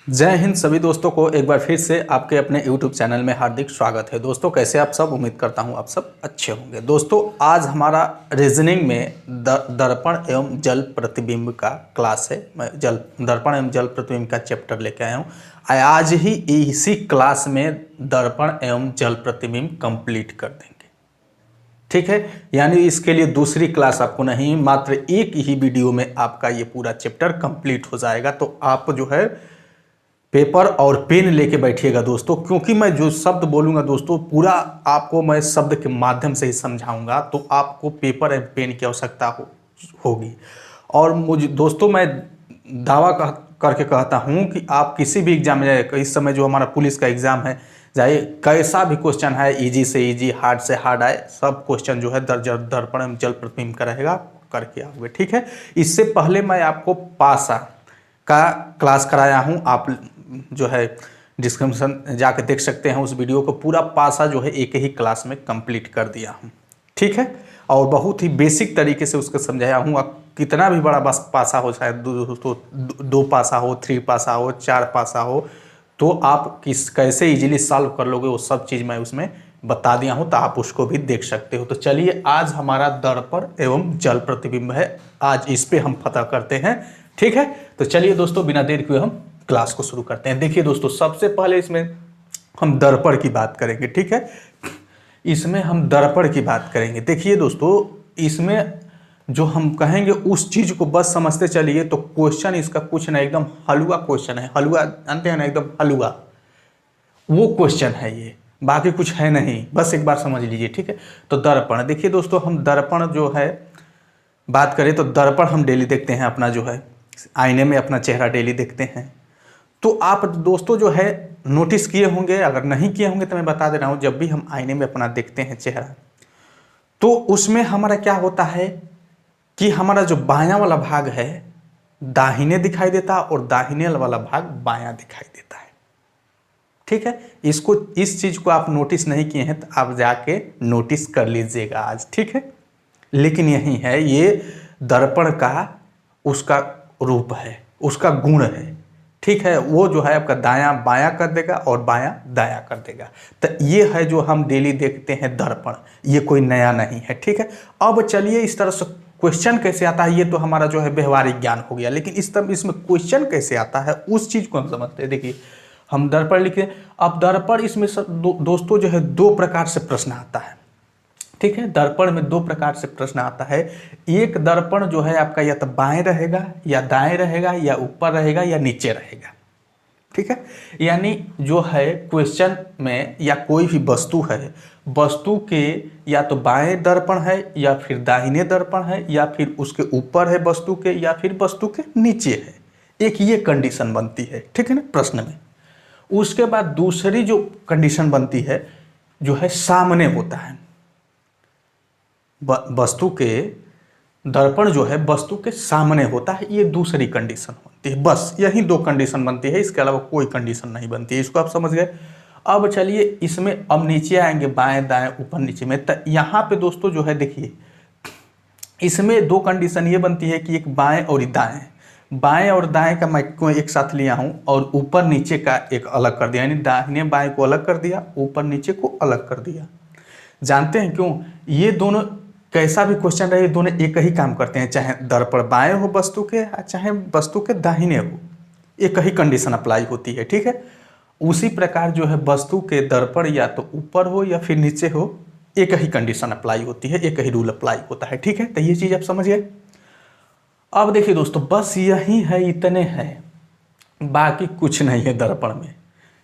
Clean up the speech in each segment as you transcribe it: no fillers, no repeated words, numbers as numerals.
जय हिंद सभी दोस्तों को एक बार फिर से आपके अपने YouTube चैनल में हार्दिक स्वागत है। दोस्तों कैसे आप सब, उम्मीद करता हूं आप सब अच्छे होंगे। दोस्तों आज हमारा रीजनिंग में दर्पण एवं जल प्रतिबिंब का क्लास है। मैं दर्पण एवं जल प्रतिबिंब का चैप्टर लेके आया हूं। आज ही इसी क्लास में दर्पण एवं जल प्रतिबिंब कंप्लीट कर देंगे, ठीक है। यानी इसके लिए दूसरी क्लास आपको नहीं, मात्र एक ही वीडियो में आपका ये पूरा चैप्टर कंप्लीट हो जाएगा। तो आप जो है पेपर और पेन लेके बैठिएगा दोस्तों, क्योंकि मैं जो शब्द बोलूंगा दोस्तों पूरा आपको मैं शब्द के माध्यम से ही समझाऊंगा, तो आपको पेपर एंड पेन की आवश्यकता होगी। और मुझे दोस्तों मैं दावा करके कहता हूं कि आप किसी भी एग्जाम में जाए, इस समय जो हमारा पुलिस का एग्जाम है, चाहे कैसा भी क्वेश्चन है, इजी से इजी, हार्ड से हार्ड आए, सब क्वेश्चन जो है दर्पण एवं जल प्रतिबिंब का रहेगा, करके आओगे, ठीक है। इससे पहले मैं आपको पासा का क्लास कराया हूं, आप जो है डिस्क्रिप्शन जाके देख सकते हैं उस वीडियो को। पूरा पासा जो है एक ही क्लास में कंप्लीट कर दिया हूं, ठीक है। और बहुत ही बेसिक तरीके से उसको समझाया हूं। आप कितना भी बड़ा बस पासा हो, चाहे दो पासा हो, 3 पासा हो, 4 पासा हो, तो आप कैसे इजीली सॉल्व कर लोगे वो सब चीज़ मैं उसमें बता दिया हूं, तो आप उसको भी देख सकते हो। तो चलिए आज हमारा दर्पण एवं जल प्रतिबिंब है, आज इस पे हम पता करते हैं, ठीक है। तो चलिए दोस्तों बिना देर किए हम क्लास को शुरू करते हैं। देखिए दोस्तों सबसे पहले इसमें हम दर्पण की बात करेंगे, ठीक है। इसमें हम दर्पण की बात करेंगे। देखिए दोस्तों इसमें जो हम कहेंगे उस चीज को बस समझते चलिए, तो क्वेश्चन इसका कुछ ना, एकदम हलवा क्वेश्चन है। हलवा जानते हैं ना, एकदम हलवा, वो क्वेश्चन है ये, बाकी कुछ है नहीं, बस एक बार समझ लीजिए, ठीक है। तो दर्पण, देखिए दोस्तों हम दर्पण जो है बात करें तो दर्पण हम डेली देखते हैं, अपना जो है आईने में अपना चेहरा डेली देखते हैं। तो आप दोस्तों जो है नोटिस किए होंगे, अगर नहीं किए होंगे तो मैं बता दे रहा हूं, जब भी हम आईने में अपना देखते हैं चेहरा, तो उसमें हमारा क्या होता है कि हमारा जो बायां वाला भाग है दाहिने दिखाई देता है और दाहिने वाला भाग बायां दिखाई देता है, ठीक है। इसको, इस चीज को आप नोटिस नहीं किए हैं तो आप जाके नोटिस कर लीजिएगा आज, ठीक है। लेकिन यही है, ये दर्पण का उसका रूप है, उसका गुण है, ठीक है। वो जो है आपका दायां बायां कर देगा और बायां दायां कर देगा। तो ये है जो हम डेली देखते हैं दर्पण, ये कोई नया नहीं है, ठीक है। अब चलिए इस तरह से क्वेश्चन कैसे आता है, ये तो हमारा जो है व्यवहारिक ज्ञान हो गया, लेकिन इस तरह इसमें क्वेश्चन कैसे आता है उस चीज को हम समझते हैं। देखिए हम दर्पण लिखे, अब दर्पण इसमें दोस्तों जो है 2 प्रकार से प्रश्न आता है, ठीक है। दर्पण में 2 प्रकार से प्रश्न आता है। एक दर्पण जो है आपका या तो बाएं रहेगा या दाएं रहेगा या ऊपर रहेगा या नीचे रहेगा, ठीक है। यानी जो है क्वेश्चन में या कोई भी वस्तु है, वस्तु के या तो बाएं दर्पण है या फिर दाहिने दर्पण है या फिर उसके ऊपर है वस्तु के या फिर वस्तु के नीचे है, एक ये कंडीशन बनती है, ठीक है ना, प्रश्न में। उसके बाद दूसरी जो कंडीशन बनती है जो है सामने होता है, वस्तु के दर्पण जो है वस्तु के सामने होता है, ये दूसरी कंडीशन बनती है। बस यही 2 कंडीशन बनती है, इसके अलावा कोई कंडीशन नहीं बनती है। इसको आप समझ गए। अब चलिए इसमें अब नीचे आएंगे, बाएं दाएं ऊपर नीचे में। तो यहाँ पे दोस्तों जो है देखिए इसमें 2 कंडीशन ये बनती है कि एक बाएं और दाएं, बाएं और दाएं का मैं को एक साथ लिया हूं और ऊपर नीचे का एक अलग कर दिया, यानी दाहिने बाएं को अलग कर दिया, ऊपर नीचे को अलग कर दिया। जानते हैं क्यों? ये दोनों कैसा भी क्वेश्चन रहे, दोनों एक ही काम करते हैं, चाहे दर्पण बाएं हो वस्तु के चाहे वस्तु के दाहिने हो, एक ही कंडीशन अप्लाई होती है, ठीक है। उसी प्रकार जो है वस्तु के दर्पण या तो ऊपर हो या फिर नीचे हो, एक ही कंडीशन अप्लाई होती है, एक ही रूल अप्लाई होता है, ठीक है। तो ये चीज आप समझ गए। अब देखिए दोस्तों बस यही है, इतने हैं, बाकी कुछ नहीं है दर्पण में,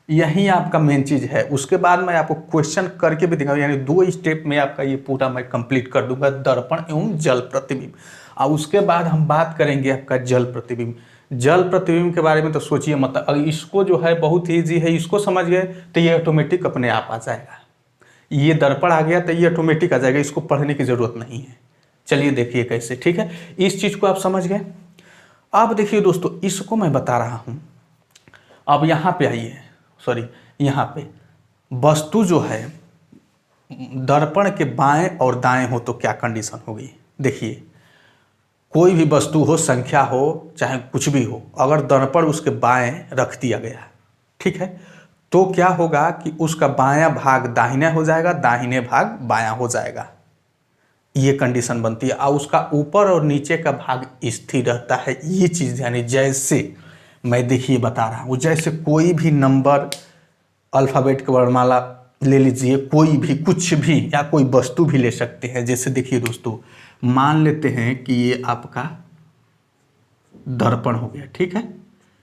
यही आपका मेन चीज है। उसके बाद मैं आपको क्वेश्चन करके भी दिखाऊंगा, यानी 2 स्टेप में आपका ये पूरा मैं कंप्लीट कर दूंगा, दर्पण एवं जल प्रतिबिंब। और उसके बाद हम बात करेंगे आपका जल प्रतिबिंब। जल प्रतिबिंब के बारे में तो सोचिए मत, अगर इसको जो है बहुत ईजी है, इसको समझ गए तो ये ऑटोमेटिक अपने आप आ जाएगा। ये दर्पण आ गया तो ये ऑटोमेटिक आ जाएगा, इसको पढ़ने की जरूरत नहीं है। चलिए देखिए कैसे, ठीक है। इस चीज को आप समझ गए। अब देखिए दोस्तों इसको मैं बता रहा हूं, अब यहां पे आइए, सॉरी यहाँ पे वस्तु जो है दर्पण के बाएं और दाएं हो तो क्या कंडीशन होगी। देखिए कोई भी वस्तु हो, संख्या हो, चाहे कुछ भी हो, अगर दर्पण उसके बाएं रख दिया गया, ठीक है, तो क्या होगा कि उसका बायां भाग दाहिना हो जाएगा, दाहिने भाग बायां हो जाएगा। ये कंडीशन बनती है। और उसका ऊपर और नीचे का भाग स्थिर रहता है। ये चीज़ यानी जैसे मैं देखिए बता रहा हूँ, जैसे कोई भी नंबर अल्फ़ाबेट की वर्णमाला ले लीजिए, कोई भी कुछ भी या कोई वस्तु भी ले सकते हैं। जैसे देखिए दोस्तों, मान लेते हैं कि ये आपका दर्पण हो गया, ठीक है,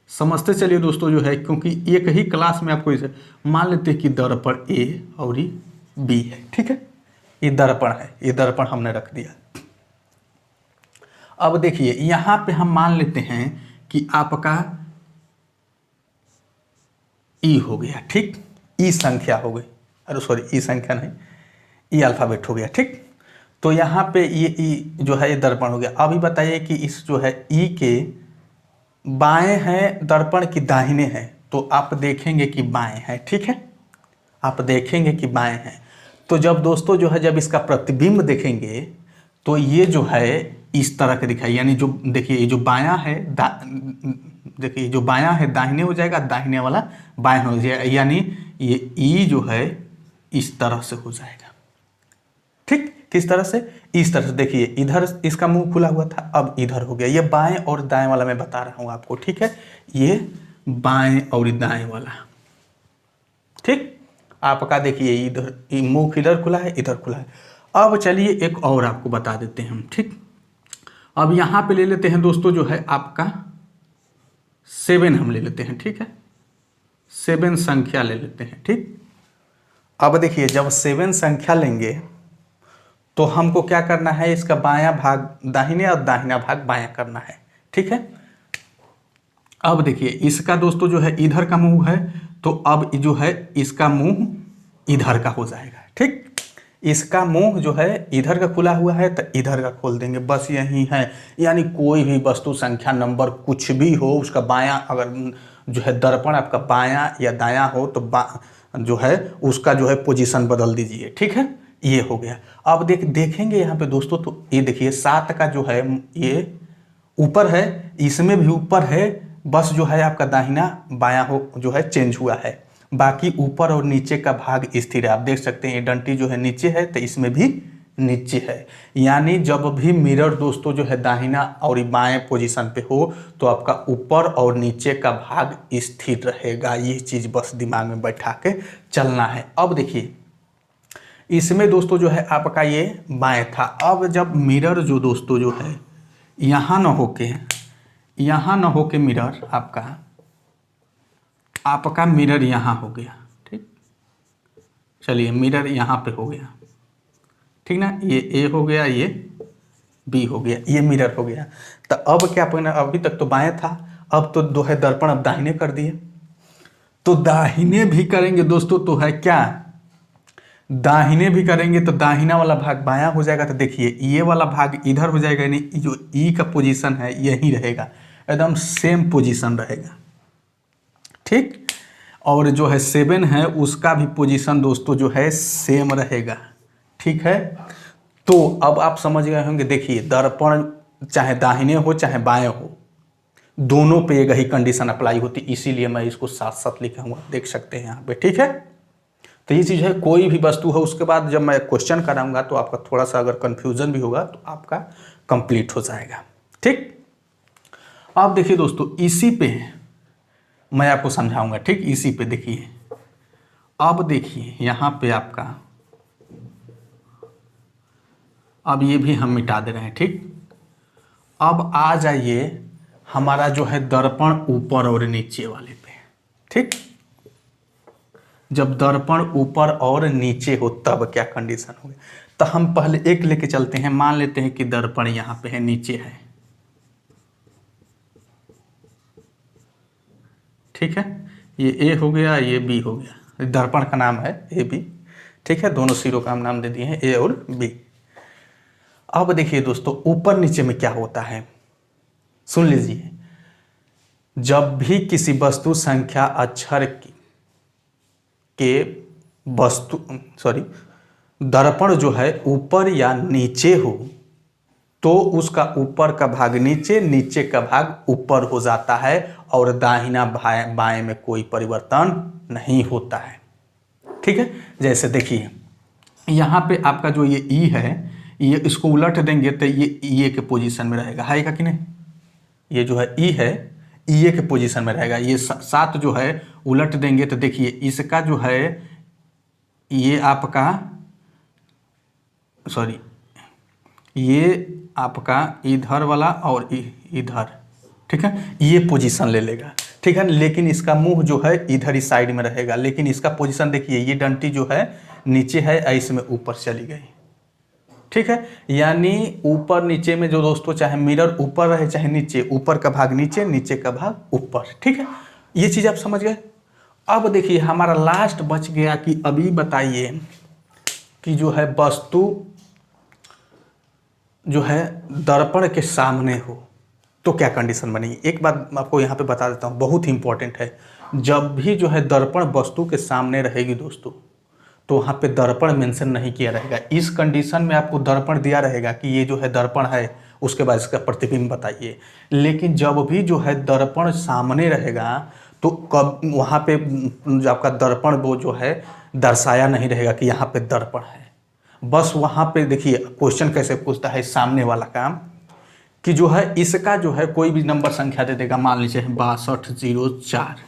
समझते चलिए दोस्तों जो है, क्योंकि एक ही क्लास में आपको इसे मान लेते हैं कि दर्पण ए और ये बी है, ठीक है, ये दर्पण है, ये दर्पण हमने रख दिया। अब देखिए यहाँ पे हम मान लेते हैं कि आपका ई हो गया, ठीक, ई संख्या हो गई, अरे सॉरी ई संख्या नहीं, ई अल्फ़ाबेट हो गया, ठीक। तो यहाँ पे ये ई जो है ये दर्पण हो गया। अभी बताइए कि इस जो है ई के बाएं हैं दर्पण की दाहिने हैं, तो आप देखेंगे कि बाएं हैं, ठीक है, आप देखेंगे कि बाएं हैं। तो जब दोस्तों जो है जब इसका प्रतिबिंब देखेंगे तो ये जो है इस तरह के दिखाई, यानी जो देखिए ये जो बायां है देखिए जो बायां है दाहिने हो जाएगा, दाहिने वाला बाएं हो जाएगा, यानी ये ई जो है इस तरह से हो जाएगा, ठीक। किस तरह से? इस तरह से। देखिए इधर इसका मुंह खुला हुआ था, अब इधर हो गया। ये बाएं और दाएं वाला मैं बता रहा हूं आपको, ठीक है, ये बाएं और दाएं वाला, ठीक। आपका देखिए इधर मुंह इधर खुला है, इधर खुला है। अब चलिए एक और आपको बता देते हैं हम, ठीक। अब यहां पे ले लेते हैं दोस्तों जो है आपका 7 हम ले लेते हैं, ठीक है, 7 संख्या ले लेते हैं, ठीक। अब देखिए जब 7 संख्या लेंगे तो हमको क्या करना है, इसका बायां भाग दाहिने और दाहिना भाग बायां करना है, ठीक है। अब देखिए इसका दोस्तों जो है इधर का मुंह है, तो अब जो है इसका मुंह इधर का हो जाएगा, ठीक। इसका मुंह जो है इधर का खुला हुआ है तो इधर का खोल देंगे, बस यही है। यानी कोई भी वस्तु, संख्या, नंबर कुछ भी हो, उसका बायां अगर जो है दर्पण आपका बायां या दायां हो तो जो है उसका जो है पोजीशन बदल दीजिए, ठीक है। ये हो गया। अब देखेंगे यहाँ पे दोस्तों, तो ये देखिए 7 का जो है ये ऊपर है, इसमें भी ऊपर है, बस जो है आपका दाहिना बायां हो जो है चेंज हुआ है, बाकी ऊपर और नीचे का भाग स्थिर है। आप देख सकते हैं ये डंटी जो है नीचे है तो इसमें भी नीचे है। यानी जब भी मिरर दोस्तों जो है दाहिना और बाएं पोजीशन पे हो तो आपका ऊपर और नीचे का भाग स्थिर रहेगा। ये चीज़ बस दिमाग में बैठा के चलना है। अब देखिए इसमें दोस्तों जो है आपका ये बाएं था। अब जब मिरर जो दोस्तों जो है यहाँ न होके मिरर आपका मिरर यहाँ हो गया, ठीक। चलिए मिरर यहाँ पे हो गया, ठीक ना, ये ए हो गया, ये बी हो गया, ये मिरर हो गया। तो अब क्या अपना अभी तक तो बाएं था, अब तो दो है दर्पण अब दाहिने कर दिए। तो दाहिने भी करेंगे दोस्तों तो है क्या, दाहिने भी करेंगे तो दाहिना वाला भाग बायां हो जाएगा। तो देखिए ये वाला भाग इधर हो जाएगा, यानी जो ई का पोजीशन है यही रहेगा, एकदम सेम पोजीशन रहेगा, ठीक। और जो है 7 है उसका भी पोजीशन दोस्तों जो है सेम रहेगा, ठीक है। तो अब आप समझ गए होंगे। देखिए दर्पण चाहे दाहिने हो चाहे बाएं हो, दोनों पे एक ही कंडीशन अप्लाई होती, इसीलिए मैं इसको साथ साथ लिखा हुआ देख सकते हैं यहाँ पे, ठीक है। तो ये चीज़ है, कोई भी वस्तु है उसके बाद जब मैं क्वेश्चन कराऊंगा तो आपका थोड़ा सा अगर कंफ्यूजन भी होगा तो आपका कंप्लीट हो जाएगा, ठीक। अब देखिए दोस्तों इसी पे मैं आपको समझाऊंगा, ठीक। इसी पे देखिए, अब देखिए यहाँ पे आपका, अब ये भी हम मिटा दे रहे हैं, ठीक। अब आ जाइए हमारा जो है दर्पण ऊपर और नीचे वाले पे, ठीक। जब दर्पण ऊपर और नीचे हो तब क्या कंडीशन होगी, तो हम पहले एक लेके चलते हैं। मान लेते हैं कि दर्पण यहाँ पे है, नीचे है, ठीक है। ये ए हो गया, ये बी हो गया, दर्पण का नाम है ए बी, ठीक है। दोनों सिरों का हम नाम दे दिए हैं ए और बी। अब देखिए दोस्तों ऊपर नीचे में क्या होता है, सुन लीजिए। जब भी किसी वस्तु, संख्या, अक्षर के दर्पण जो है ऊपर या नीचे हो तो उसका ऊपर का भाग नीचे, नीचे का भाग ऊपर हो जाता है और दाहिना बाएं में कोई परिवर्तन नहीं होता है। ठीक है, जैसे देखिए यहाँ पे आपका जो ये ई है, ये इसको उलट देंगे तो ये के पोजीशन में रहेगा, है कि नहीं? ये जो है ई है, ई के पोजीशन में रहेगा। ये 7 जो है उलट देंगे तो देखिए इसका जो है ये आपका सॉरी ये आपका इधर वाला और इधर, ठीक है, ये पोजीशन ले लेगा। ठीक है, लेकिन इसका मुंह जो है इधर ही साइड में रहेगा, लेकिन इसका पोजीशन देखिए ये डंटी जो है नीचे है, इसमें ऊपर चली गई। ठीक है, यानी ऊपर नीचे में जो दोस्तों चाहे मिरर ऊपर रहे चाहे नीचे, ऊपर का भाग नीचे, नीचे का भाग ऊपर। ठीक है, ये चीज आप समझ गए। अब देखिए हमारा लास्ट बच गया कि अभी बताइए कि जो है वस्तु जो है दर्पण के सामने हो तो क्या कंडीशन बनेगी। एक बात आपको यहाँ पे बता देता हूँ, बहुत ही इंपॉर्टेंट है। जब भी जो है दर्पण वस्तु के सामने रहेगी दोस्तों, तो वहाँ पे दर्पण मेंशन नहीं किया रहेगा। इस कंडीशन में आपको दर्पण दिया रहेगा कि ये जो है दर्पण है, उसके बाद इसका प्रतिबिंब बताइए। लेकिन जब भी जो है दर्पण सामने रहेगा तो कब वहाँ पे जो आपका दर्पण वो जो है दर्शाया नहीं रहेगा कि यहाँ पे दर्पण है। बस वहाँ पे देखिए क्वेश्चन कैसे पूछता है सामने वाला काम, कि जो है इसका जो है कोई भी नंबर संख्या दे देगा, मान लीजिए 6204,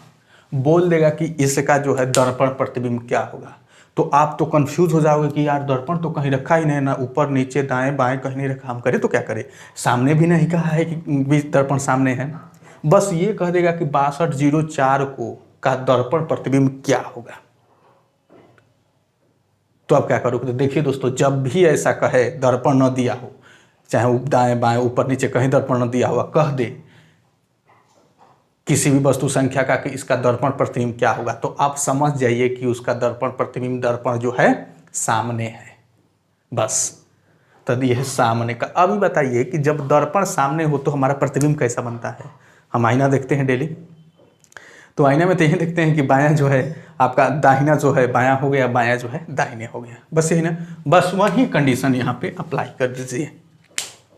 बोल देगा कि इसका जो है दर्पण प्रतिबिंब क्या होगा। तो आप तो कंफ्यूज हो जाओगे कि यार दर्पण तो कहीं रखा ही नहीं ना, ऊपर नीचे दाएं बाएं कहीं नहीं रखा, हम करें तो क्या करें। सामने भी नहीं कहा है कि दर्पण सामने है, बस ये कह देगा कि 6204 को का दर्पण प्रतिबिंब क्या होगा। तो आप क्या करोगे, तो देखिए दोस्तों जब भी ऐसा कहे दर्पण न दिया हो, चाहे दाएं बाएं ऊपर नीचे कहीं दर्पण न दिया हुआ, कह दे किसी भी वस्तु संख्या का कि इसका दर्पण प्रतिबिंब क्या होगा, तो आप समझ जाइए कि उसका दर्पण प्रतिबिंब दर्पण जो है सामने है। बस तो यह सामने का। अभी बताइए कि जब दर्पण सामने हो तो हमारा प्रतिबिंब कैसा बनता है। हम आईना देखते हैं डेली, तो आईना में तो यही देखते हैं कि बायां जो है आपका दाहिना जो है बायां हो गया, बायां जो है दाहिने हो गया, बस यही ना। बस वही कंडीशन यहाँ पे अप्लाई कर दीजिए,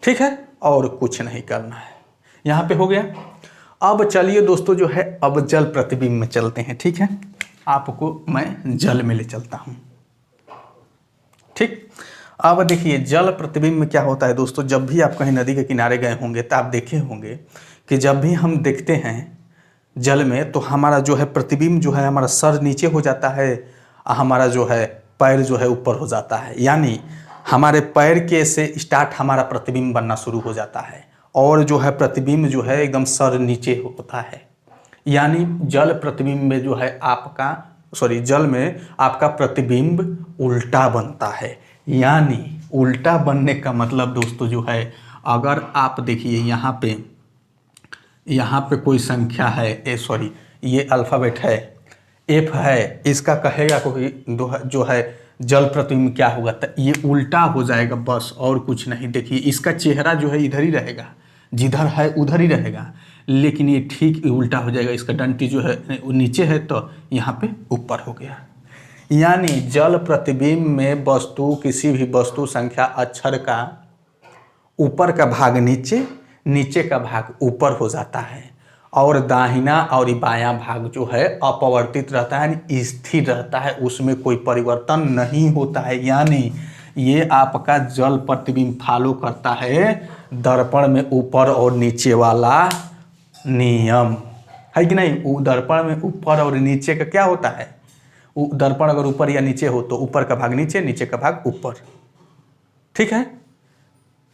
ठीक है, और कुछ नहीं करना है। यहाँ पे हो गया। अब चलिए दोस्तों जो है अब जल प्रतिबिंब में चलते हैं। ठीक है, आपको मैं जल में ले चलता हूँ। ठीक, अब देखिए जल प्रतिबिंब में क्या होता है दोस्तों, जब भी आप कहीं नदी के किनारे गए होंगे तो आप देखे होंगे कि जब भी हम देखते हैं जल में तो हमारा जो है प्रतिबिंब जो है हमारा सर नीचे हो जाता है, हमारा जो है पैर जो है ऊपर हो जाता है। यानी हमारे पैर के से स्टार्ट हमारा प्रतिबिंब बनना शुरू हो जाता है, और जो है प्रतिबिंब जो है एकदम सर नीचे होता है। यानी जल प्रतिबिंब में जो है आपका जल में आपका प्रतिबिंब उल्टा बनता है। यानी उल्टा बनने का मतलब दोस्तों जो है, अगर आप देखिए यहाँ पे कोई संख्या है, ये अल्फ़ाबेट है, एफ है, इसका कहेगा कोई जो है जल प्रतिबिंब क्या होगा, तो ये उल्टा हो जाएगा बस, और कुछ नहीं। देखिए इसका चेहरा जो है इधर ही रहेगा, जिधर है उधर ही रहेगा, लेकिन ये ठीक उल्टा हो जाएगा। इसका डंटी जो है नीचे है तो यहाँ पे ऊपर हो गया। यानी जल प्रतिबिंब में वस्तु किसी भी वस्तु संख्या अक्षर का ऊपर का भाग नीचे, नीचे का भाग ऊपर हो जाता है, और दाहिना और बायां भाग जो है अपवर्तित रहता है, यानी स्थिर रहता है, उसमें कोई परिवर्तन नहीं होता है। यानी ये आपका जल प्रतिबिंब फॉलो करता है दर्पण में ऊपर और नीचे वाला नियम, है कि नहीं। दर्पण में ऊपर और नीचे का क्या होता है, दर्पण अगर ऊपर या नीचे हो तो ऊपर का भाग नीचे, नीचे का भाग ऊपर, ठीक है।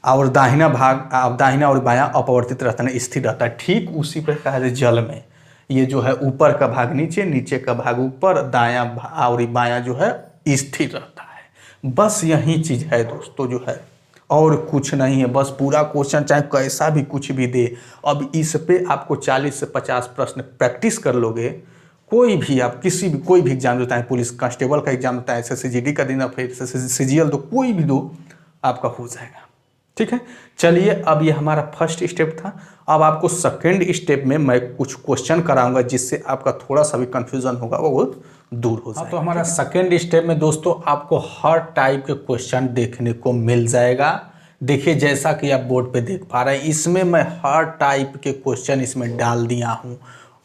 और दाहिना और बायां अपवर्तित रहता है, स्थिर रहता है। ठीक उसी प्रकार जल में ये जो है ऊपर का भाग नीचे, नीचे का भाग ऊपर, दायां और बायां जो है स्थिर रहता है। बस यही चीज है दोस्तों जो है, और कुछ नहीं है। बस पूरा क्वेश्चन चाहे कैसा भी कुछ भी दे, अब इस पे आपको 40 से 50 प्रश्न प्रैक्टिस कर लोगे, कोई भी आप किसी भी कोई भी एग्जाम देता है, पुलिस कांस्टेबल का एग्जाम देता है, SSCGD का देना, फिर CGL दो, कोई भी दो, आपका हो जाएगा। ठीक है, चलिए अब ये हमारा फर्स्ट स्टेप था। अब आपको सेकेंड स्टेप में मैं कुछ क्वेश्चन कराऊंगा जिससे आपका थोड़ा सा भी कंफ्यूजन होगा वो दूर हो जाएगा। तो हमारा सेकेंड स्टेप में दोस्तों आपको हर टाइप के क्वेश्चन देखने को मिल जाएगा, देखिए जैसा कि आप बोर्ड पे देख पा रहे हैं, इसमें मैं हर टाइप के क्वेश्चन इसमें डाल दिया हूँ।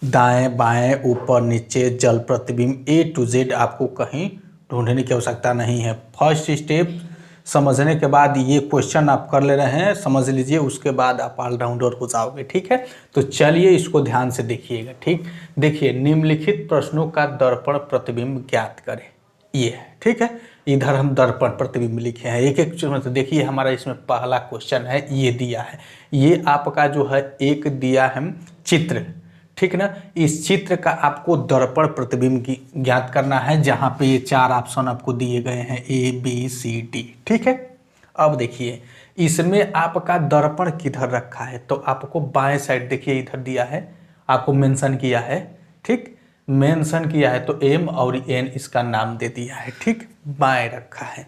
दाएं बाएं ऊपर नीचे जल प्रतिबिंब A to Z, आपको कहीं ढूंढने की आवश्यकता नहीं है। फर्स्ट स्टेप समझने के बाद ये क्वेश्चन आप कर ले रहे हैं, समझ लीजिए, उसके बाद आप ऑलराउंडर हो जाओगे। ठीक है, तो चलिए इसको ध्यान से देखिएगा। ठीक, देखिए निम्नलिखित प्रश्नों का दर्पण प्रतिबिंब ज्ञात करें, ये है। ठीक है, इधर हम दर्पण प्रतिबिंब लिखे हैं, एक एक मतलब देखिए हमारा इसमें पहला क्वेश्चन है, ये दिया है, ये आपका जो है एक दिया है चित्र। ठीक ना, इस चित्र का आपको दर्पण प्रतिबिंब की ज्ञात करना है, जहां पे ये 4 ऑप्शन आपको दिए गए हैं A B C D। ठीक है, अब देखिए इसमें आपका दर्पण किधर रखा है, तो आपको बाएं साइड देखिए इधर दिया है, आपको मेंशन किया है। ठीक, मेंशन किया है तो M और N इसका नाम दे दिया है। ठीक, बाएं रखा है।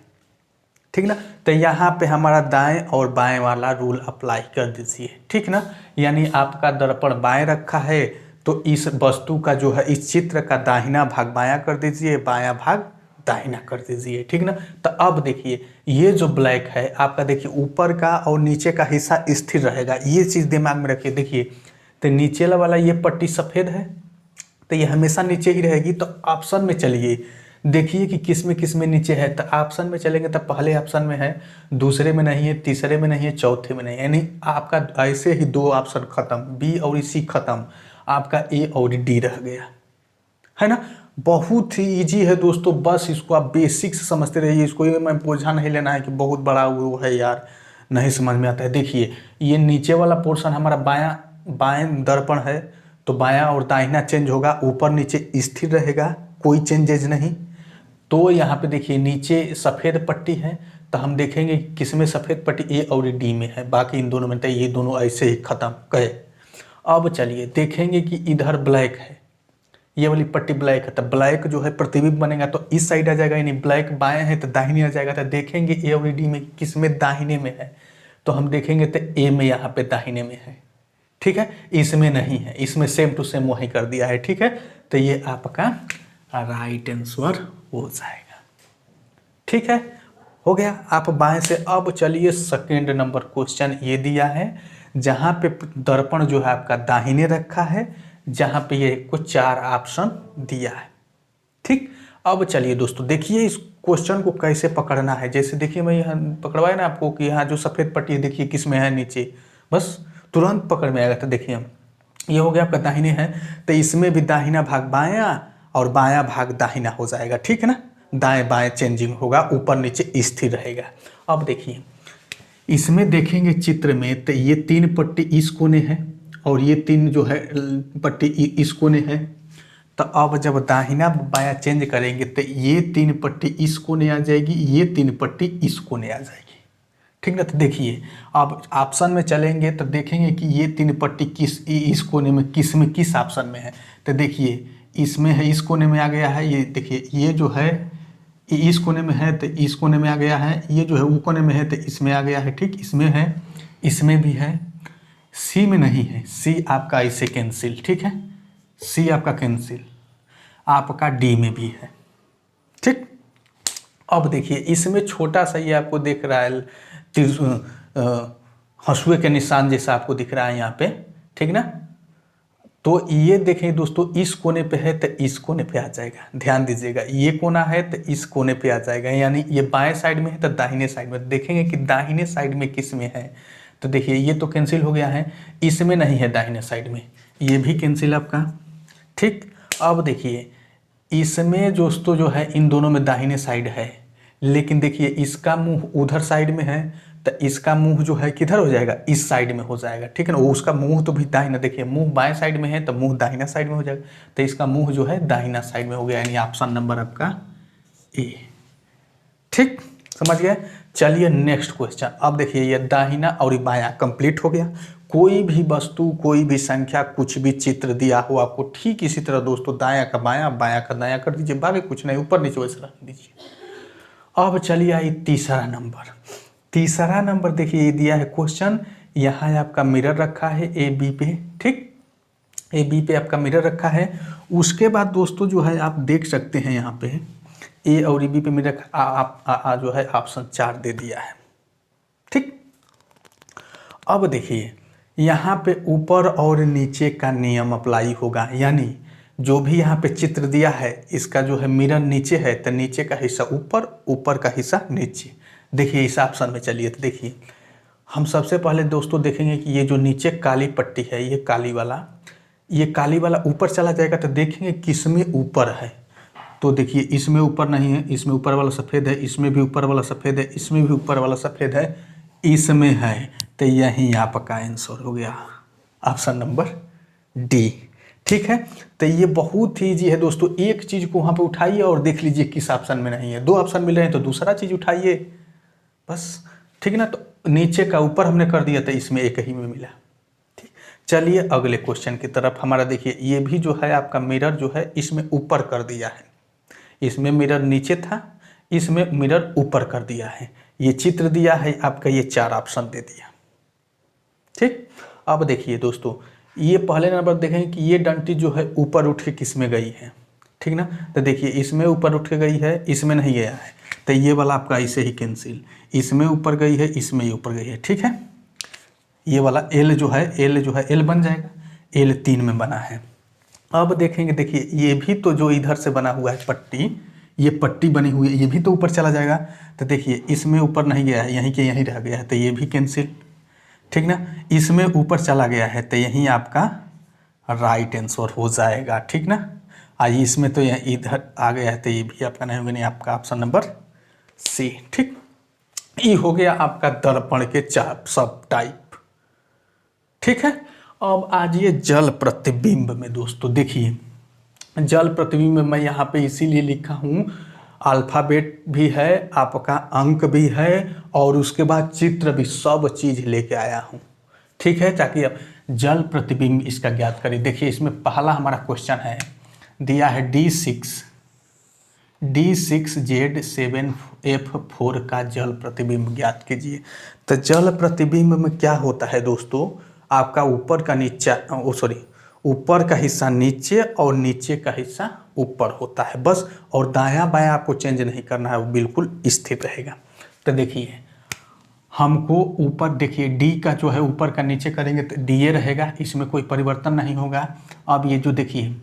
ठीक ना, तो यहाँ पे हमारा दाएं और बाएं वाला रूल अप्लाई कर दीजिए। ठीक ना, यानी आपका दर्पण बाएं रखा है तो इस वस्तु का जो है, इस चित्र का दाहिना भाग बायां कर दीजिए, बायां भाग दाहिना कर दीजिए। ठीक ना, तो अब देखिए ये जो ब्लैक है आपका, देखिए ऊपर का और नीचे का हिस्सा स्थिर रहेगा, ये चीज़ दिमाग में रखिए। देखिए तो नीचे वाला ये पट्टी सफ़ेद है तो ये हमेशा नीचे ही रहेगी। तो ऑप्शन में चलिए, देखिए कि किस में नीचे है, तो ऑप्शन में चलेंगे तो पहले ऑप्शन में है, दूसरे में नहीं है, तीसरे में नहीं है, चौथे में नहीं है, यानी आपका ऐसे ही 2 ऑप्शन खत्म, बी और सी खत्म, आपका ए और डी रह गया, है ना। बहुत ही इजी है दोस्तों, बस इसको आप बेसिक्स समझते रहिए। इसको ये मैं बोझा नहीं लेना है कि बहुत बड़ा वो है यार, नहीं समझ में आता है। देखिए ये नीचे वाला पोर्शन हमारा बाएं दर्पण है, तो बायां और दाहिना चेंज होगा, ऊपर नीचे स्थिर रहेगा, कोई चेंजेज नहीं। तो यहाँ पे देखिए नीचे सफ़ेद पट्टी है, तो हम देखेंगे किस में सफ़ेद पट्टी, ए और डी में है, बाकी इन दोनों में, तो ये दोनों ऐसे ही खत्म गए। अब चलिए देखेंगे कि इधर ब्लैक है, ये वाली पट्टी ब्लैक है, तो ब्लैक जो है प्रतिबिंब बनेगा तो इस साइड आ जाएगा, यानी ब्लैक बाएं है तो दाहिने आ जाएगा। तो देखेंगे ए और डी में किस में दाहिने में है, तो हम देखेंगे तो ए में यहाँ पे दाहिने में है। ठीक है, इसमें नहीं है, इसमें सेम टू सेम वही कर दिया है। ठीक है, तो ये आपका राइट आंसर हो जाएगा। ठीक है, हो गया आप बाएं से। अब चलिए सेकेंड नंबर क्वेश्चन ये दिया है, जहां पे दर्पण जो है आपका दाहिने रखा है, जहां पे ये कुछ 4 ऑप्शन दिया है। ठीक, अब चलिए दोस्तों देखिए इस क्वेश्चन को कैसे पकड़ना है। जैसे देखिए मैं यहाँ पकड़वाया ना आपको कि यहाँ जो सफ़ेद पट्टी है देखिए किस में है, नीचे, बस तुरंत पकड़ में आएगा। तो देखिए ये हो गया आपका दाहिने है, तो इसमें भी दाहिना भाग बायां और बायां भाग दाहिना हो जाएगा। ठीक है ना, दाएं बाएं चेंजिंग होगा, ऊपर नीचे स्थिर रहेगा। अब देखिए इसमें देखेंगे चित्र में, तो ये 3 पट्टी इस कोने है और ये 3 जो है पट्टी इस कोने है। तो अब जब दाहिना बायां चेंज करेंगे तो ये 3 पट्टी इस कोने आ जाएगी, ये 3 पट्टी इस कोने आ जाएगी। ठीक ना, तो देखिए अब ऑप्शन में चलेंगे तो देखेंगे कि ये 3 पट्टी इस कोने में किस ऑप्शन में है। तो देखिए इसमें है, इस कोने में आ गया है। ये देखिए ये जो है इस कोने में है तो इस कोने में आ गया है, ये जो है वो कोने में है तो इसमें आ गया है। ठीक, इसमें है, इसमें भी है, सी में नहीं है, सी आपका इसे कैंसिल। ठीक है, सी आपका कैंसिल, आपका डी में भी है। ठीक, अब देखिए इसमें छोटा सा ये आपको दिख रहा है, हंसुए के निशान जैसा आपको दिख रहा है यहाँ पे। ठीक ना, तो ये देखें दोस्तों, इस कोने पे है तो इस कोने पे आ जाएगा, ध्यान दीजिएगा, ये कोना है तो इस कोने पे आ जाएगा, यानी ये बाएं साइड में है तो दाहिने साइड में। देखेंगे कि दाहिने साइड में किस में है, तो देखिए ये तो कैंसिल हो गया है, इसमें नहीं है दाहिने साइड में, ये भी कैंसिल आपका। ठीक, अब देखिए इसमें दोस्तों जो है इन दोनों में दाहिने साइड है, लेकिन देखिए इसका मुंह उधर साइड में है तो इसका मुंह जो है किधर हो जाएगा, इस साइड में हो जाएगा। ठीक है ना, वो उसका मुंह तो भी दाहिना, देखिए मुंह बाएं साइड में है तो मुंह दाहिना साइड में हो जाएगा, तो इसका मुंह जो है दाहिना साइड में हो गया, यानी ऑप्शन नंबर आपका ए। ठीक, समझ गए। चलिए नेक्स्ट क्वेश्चन। अब देखिए ये दाहिना और बायां कंप्लीट हो गया। कोई भी वस्तु, कोई भी संख्या, कुछ भी चित्र दिया हो आपको, ठीक इसी तरह दोस्तों दायां का बायां, बायां का दायां कर दीजिए, बाकी कुछ नहीं, ऊपर नीचे वैसे रख दीजिए। अब चलिए आई तीसरा नंबर। तीसरा नंबर देखिए ये दिया है क्वेश्चन, यहाँ आपका मिरर रखा है ए बी पे। ठीक, ए बी पे आपका मिरर रखा है। उसके बाद दोस्तों जो है आप देख सकते हैं यहाँ पे ए और बी पे मिरर जो है ऑप्शन 4 दे दिया है। ठीक, अब देखिए यहाँ पे ऊपर और नीचे का नियम अप्लाई होगा, यानी जो भी यहाँ पे चित्र दिया है इसका जो है मिरर नीचे है तो नीचे का हिस्सा ऊपर, ऊपर का हिस्सा नीचे। देखिए इस ऑप्शन में चलिए तो देखिए हम सबसे पहले दोस्तों देखेंगे कि ये जो नीचे काली पट्टी है, ये काली वाला ऊपर चला जाएगा तो देखेंगे किसमें ऊपर है। तो देखिए इसमें ऊपर नहीं है, इसमें ऊपर वाला सफ़ेद है, इसमें भी ऊपर वाला सफ़ेद है, इसमें भी ऊपर वाला सफ़ेद है, इसमें है। तो यही आपका आंसर हो गया ऑप्शन नंबर डी। ठीक है, तो ये बहुत ही ईजी है दोस्तों। एक चीज़ को वहाँ पे उठाइए और देख लीजिए किस ऑप्शन में नहीं है। 2 ऑप्शन मिल रहे हैं तो दूसरा चीज़ उठाइए बस, ठीक है ना। तो नीचे का ऊपर हमने कर दिया तो इसमें एक ही में मिला। ठीक, चलिए अगले क्वेश्चन की तरफ। हमारा देखिए ये भी जो है आपका मिरर जो है इसमें ऊपर कर दिया है, इसमें मिरर नीचे था, इसमें मिरर ऊपर कर दिया है। ये चित्र दिया है आपका, ये 4 ऑप्शन दे दिया। ठीक, अब देखिए दोस्तों ये पहले नंबर देखेंगे कि ये डंटी जो है ऊपर उठ के किस में गई है, ठीक ना। तो देखिए इसमें ऊपर उठ के गई है, इसमें नहीं गया है, तो ये वाला आपका ऐसे ही कैंसिल। इसमें ऊपर गई है, इसमें ही ऊपर गई है, ठीक है। ये वाला एल जो है एल बन जाएगा, एल 3 में बना है। अब देखेंगे, देखिए ये भी तो जो इधर से बना हुआ है पट्टी, ये पट्टी बनी हुई है, ये भी तो ऊपर चला जाएगा। तो देखिए इसमें ऊपर नहीं गया है, यहीं के यहीं रह गया है, तो ये भी कैंसिल, ठीक ना। इसमें ऊपर चला गया है तो यहीं आपका राइट आंसर हो जाएगा, ठीक ना। आइए इसमें तो यहाँ इधर आ गया है तो ये भी आपका नहीं होगा, नहीं आपका ऑप्शन नंबर सी। ठीक, ये हो गया आपका दर्पण के 4 सब टाइप। ठीक है, अब आजिए जल प्रतिबिंब में दोस्तों। देखिए जल प्रतिबिंब में मैं यहाँ पे इसीलिए लिखा हूँ, अल्फ़ाबेट भी है, आपका अंक भी है और उसके बाद चित्र भी, सब चीज़ लेके आया हूँ, ठीक है, ताकि अब जल प्रतिबिंब इसका ज्ञात करें। देखिए इसमें पहला हमारा क्वेश्चन है, दिया है D6Z7F4 का जल प्रतिबिंब ज्ञात कीजिए। तो जल प्रतिबिंब में क्या होता है दोस्तों, आपका ऊपर का हिस्सा नीचे और नीचे का हिस्सा ऊपर होता है बस, और दायां बायां आपको चेंज नहीं करना है, वो बिल्कुल स्थिर रहेगा। तो देखिए हमको ऊपर, देखिए डी का जो है ऊपर का नीचे करेंगे तो डी ए रहेगा, इसमें कोई परिवर्तन नहीं होगा। अब ये जो देखिए,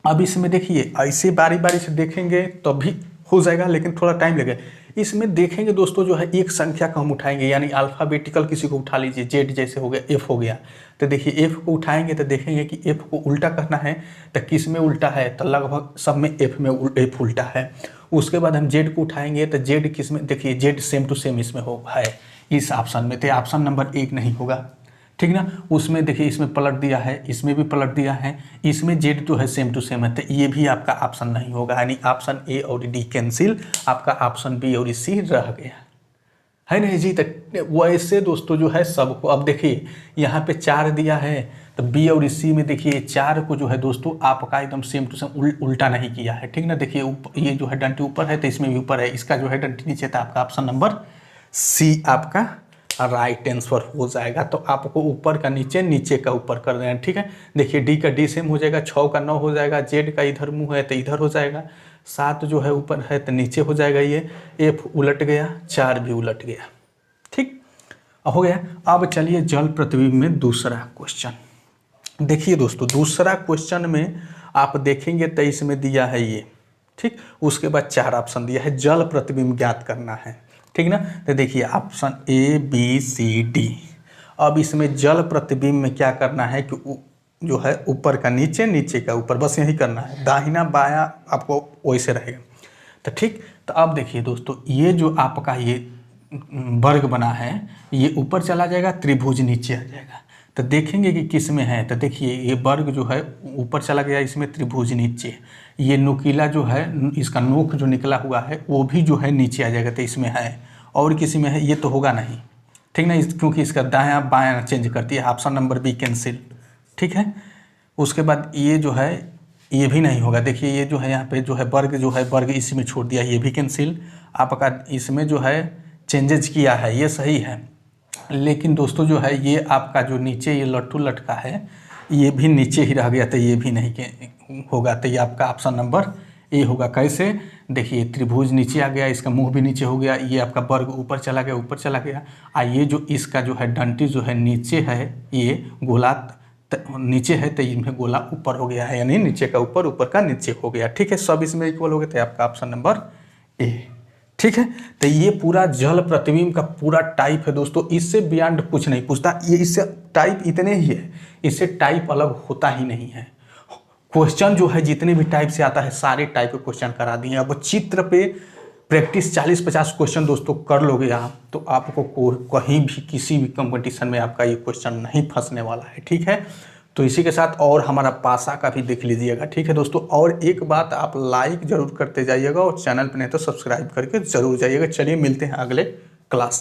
अब इसमें देखिए ऐसे बारी बारी से देखेंगे तो भी हो जाएगा, लेकिन थोड़ा टाइम लगेगा। इसमें देखेंगे दोस्तों जो है एक संख्या को हम उठाएंगे, यानी अल्फ़ाबेटिकल किसी को उठा लीजिए, जेड जैसे हो गया, एफ हो गया। तो देखिए एफ को उठाएंगे तो देखेंगे कि एफ को उल्टा करना है, तो किस में उल्टा है, तो लगभग सब में एफ में एफ उल्टा है। उसके बाद हम जेड को उठाएंगे तो जेड किस में, देखिए जेड सेम टू सेम इसमें है इस ऑप्शन में, तो ऑप्शन नंबर 1 नहीं होगा, ठीक ना। उसमें देखिए इसमें पलट दिया है, इसमें भी पलट दिया है, इसमें जेड तो है सेम टू सेम है, तो ये भी आपका ऑप्शन नहीं होगा, यानी ऑप्शन ए और डी कैंसिल, आपका ऑप्शन बी और सी रह गया है नहीं जी। तो वैसे दोस्तों जो है सबको, अब देखिए यहाँ पे 4 दिया है तो बी और सी में देखिए 4 को जो है दोस्तों आपका एकदम सेम टू सेम उल्टा नहीं किया है, ठीक ना। देखिए ये जो है डंटी ऊपर है तो इसमें भी ऊपर है, इसका जो है डंटी नीचे था, आपका ऑप्शन नंबर सी आपका राइट आंसर हो जाएगा। तो आपको ऊपर का नीचे, नीचे का ऊपर कर देना, ठीक है। देखिए डी का डी सेम हो जाएगा, 6 का 9 हो जाएगा, जेड का इधर मुंह है तो इधर हो जाएगा, 7 जो है ऊपर है तो नीचे हो जाएगा, ये एफ उलट गया, 4 भी उलट गया, ठीक हो गया। अब चलिए जल प्रतिबिंब में दूसरा क्वेश्चन। देखिए दोस्तों दूसरा क्वेश्चन में आप देखेंगे 23 में दिया है ये, ठीक। उसके बाद 4 ऑप्शन दिया है, जल प्रतिबिंब ज्ञात करना है, ठीक ना। तो देखिए option A B C D. अब इसमें जल प्रतिबिंब में क्या करना है कि जो है ऊपर का नीचे, नीचे का ऊपर, बस यही करना है, दाहिना बायां आपको वैसे रहेगा। तो ठीक, तो अब देखिए दोस्तों ये जो आपका ये वर्ग बना है ये ऊपर चला जाएगा, त्रिभुज नीचे आ जाएगा। तो देखेंगे कि किस में है, तो देखिए ये वर्ग जो है ऊपर चला गया, इसमें त्रिभुज नीचे, ये नुकीला जो है इसका नोक जो निकला हुआ है वो भी जो है नीचे आ जाएगा, तो इसमें है, और किसी में है ये तो होगा नहीं, ठीक ना, क्योंकि इसका दायां बायां चेंज करती है, ऑप्शन नंबर बी कैंसिल, ठीक है। उसके बाद ये जो है ये भी नहीं होगा, देखिए ये जो है यहाँ पे जो है वर्ग इसी में छोड़ दिया, ये भी कैंसिल। आपका इसमें जो है चेंजेज किया है ये सही है, लेकिन दोस्तों जो है ये आपका जो नीचे ये लट्टू लटका है ये भी नीचे ही रह गया, तो ये भी नहीं होगा, तो ये आपका ऑप्शन नंबर ए होगा कैसे, देखिए त्रिभुज नीचे आ गया, इसका मुंह भी नीचे हो गया, ये आपका वर्ग ऊपर चला गया, ऊपर चला गया। ये जो इसका जो है डंटी जो है नीचे है, ये गोला नीचे है तो इसमें गोला ऊपर हो गया है, यानी नीचे का ऊपर, ऊपर का नीचे हो गया। ठीक है, सब इसमें इक्वल हो गया, तो आपका ऑप्शन नंबर ए। ठीक है, तो ये पूरा जल प्रतिबिंब का पूरा टाइप है दोस्तों, इससे बियॉन्ड कुछ नहीं पूछता, ये इससे टाइप इतने ही है, इससे टाइप अलग होता ही नहीं है। क्वेश्चन जो है जितने भी टाइप से आता है सारे टाइप के क्वेश्चन करा दिए। अब चित्र पे प्रैक्टिस 40-50 क्वेश्चन दोस्तों कर लोगे आप, तो आपको कहीं भी किसी भी कंपटीशन में आपका ये क्वेश्चन नहीं फंसने वाला है। ठीक है, तो इसी के साथ और हमारा पासा का भी देख लीजिएगा। ठीक है दोस्तों, और एक बात आप लाइक जरूर करते जाइएगा और चैनल पर नहीं तो सब्सक्राइब करके जरूर जाइएगा। चलिए मिलते हैं अगले क्लास।